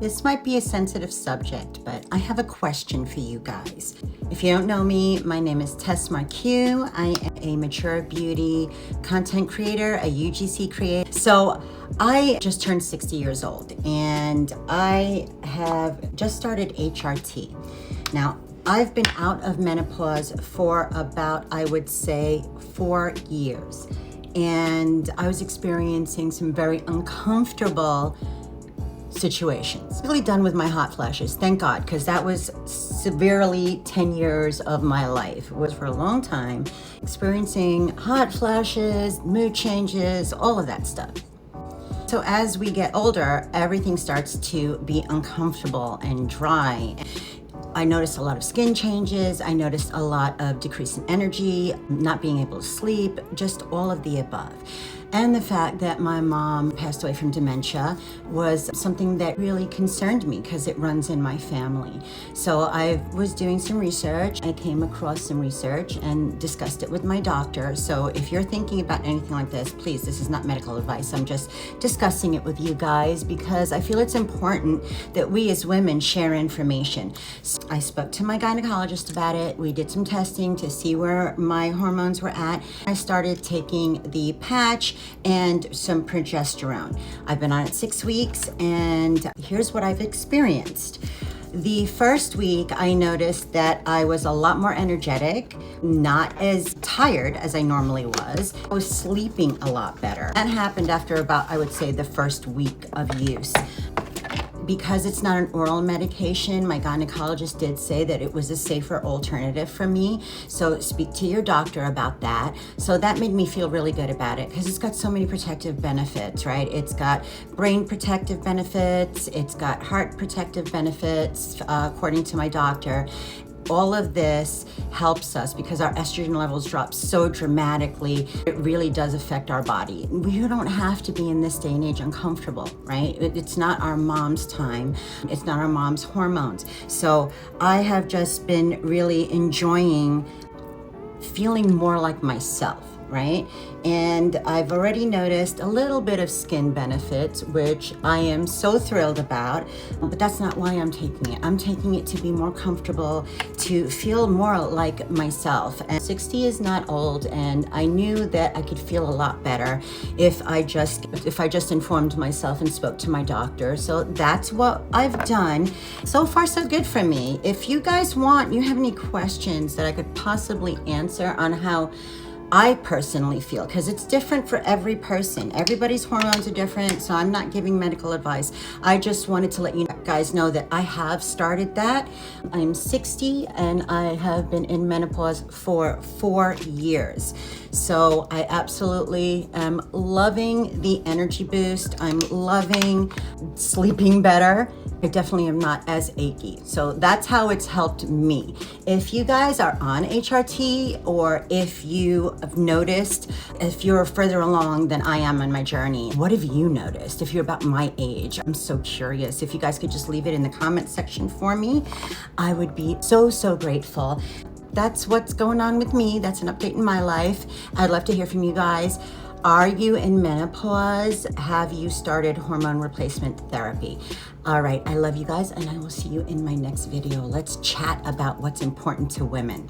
This might be a sensitive subject, but I have a question for you guys. If you don't know me, my name is Tess Marque. I am a mature beauty content creator, a UGC creator. So I just turned 60 years old and I have just started HRT. Now, I've been out of menopause for about, I would say, 4 years. And I was experiencing some very uncomfortable situations. Really done with my hot flashes, thank God, because that was severely 10 years of my life. It was for a long time, experiencing hot flashes, mood changes, all of that stuff. So as we get older, everything starts to be uncomfortable and dry. I noticed a lot of skin changes. I noticed a lot of decrease in energy, not being able to sleep, just all of the above. And the fact that my mom passed away from dementia was something that really concerned me because it runs in my family. So I was doing some research. I came across some research and discussed it with my doctor. So if you're thinking about anything like this, please, this is not medical advice. I'm just discussing it with you guys because I feel it's important that we as women share information. So I spoke to my gynecologist about it. We did some testing to see where my hormones were at. I started taking the patch and some progesterone. I've been on it 6 weeks and here's what I've experienced. The first week, I noticed that I was a lot more energetic, not as tired as I normally was. I was sleeping a lot better. That happened after about, I would say, the first week of use. Because it's not an oral medication, my gynecologist did say that it was a safer alternative for me. So speak to your doctor about that. So that made me feel really good about it because it's got so many protective benefits, right? It's got brain protective benefits. It's got heart protective benefits, according to my doctor. All of this helps us because our estrogen levels drop so dramatically. It really does affect our body. We don't have to be in this day and age uncomfortable, right? It's not our mom's time. It's not our mom's hormones. So I have just been really enjoying feeling more like myself, right? And I've already noticed a little bit of skin benefits, which I am so thrilled about, but that's not why I'm taking it. I'm taking it to be more comfortable, to feel more like myself. And 60 is not old, and I knew that I could feel a lot better if I just informed myself and spoke to my doctor. So that's what I've done. So far, so good for me. If you guys you have any questions that I could possibly answer on how I personally feel, because it's different for every person. Everybody's hormones are different, so I'm not giving medical advice. I just wanted to let you guys know that I have started that. I'm 60 and I have been in menopause for 4 years. So I absolutely am loving the energy boost. I'm loving sleeping better. I definitely am not as achy. So that's how it's helped me. If you guys are on HRT or if you have noticed, if you're further along than I am on my journey, what have you noticed? If you're about my age, I'm so curious. If you guys could just leave it in the comment section for me, I would be so, so grateful. That's what's going on with me. That's an update in my life. I'd love to hear from you guys. Are you in menopause? Have you started hormone replacement therapy? All right, I love you guys and I will see you in my next video. Let's chat about what's important to women.